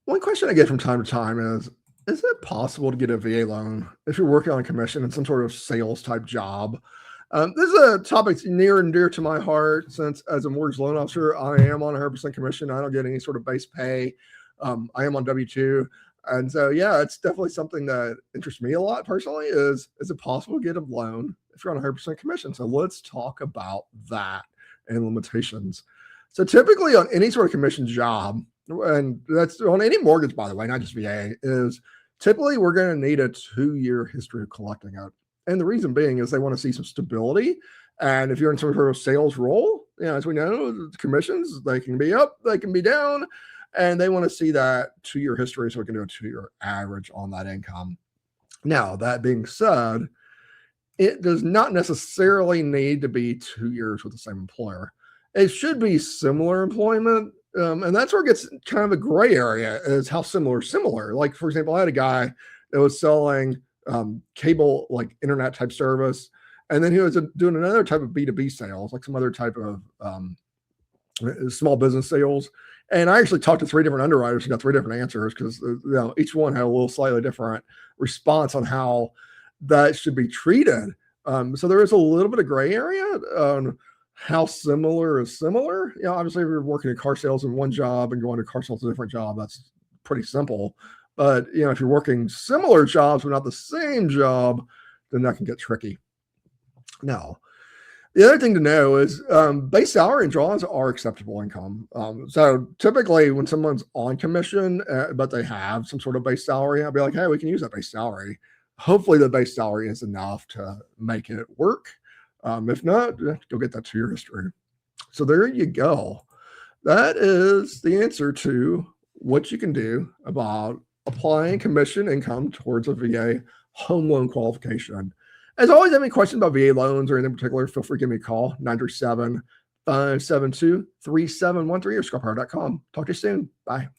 One question I get from time to time is it possible to get a VA loan if you're working on commission in some sort of sales type job? This is a topic that's near and dear to my heart since, as a mortgage loan officer, I am on 100% commission. I don't get any sort of base pay. I am on W-2. And so, yeah, it's definitely something that interests me a lot personally is it possible to get a loan if you're on 100% commission? So let's talk about that and limitations. So typically on any sort of commission job, and that's on any mortgage, by the way, not just VA, is typically we're going to need a 2-year history of collecting it. And the reason being is they want to see some stability. And if you're in some sort of sales role, as we know, commissions, they can be up, they can be down, and they want to see that 2-year history so we can do a 2-year average on that income. Now, that being said, it does not necessarily need to be 2 years with the same employer. It should be similar employment. And that's where it gets kind of a gray area is how similar. Like, for example, I had a guy that was selling cable, like internet type service. And then he was doing another type of B2B sales, like some other type of small business sales. And I actually talked to 3 different underwriters and got 3 different answers because each one had a little slightly different response on how that should be treated. So there is a little bit of gray area on how similar is similar. Obviously, if you're working in car sales in one job and going to car sales in a different job, that's pretty simple. But if you're working similar jobs but not the same job, then that can get tricky. Now, the other thing to know is base salary and draws are acceptable income. So typically when someone's on commission, but they have some sort of base salary, I'll be like, hey, we can use that base salary. Hopefully the base salary is enough to make it work. If not, you'll get that 2-year history. So there you go. That is the answer to what you can do about applying commission income towards a VA home loan qualification. As always, have any questions about VA loans or anything in particular, feel free to give me a call, 937-572-3713 or scorepower.com. Talk to you soon. Bye.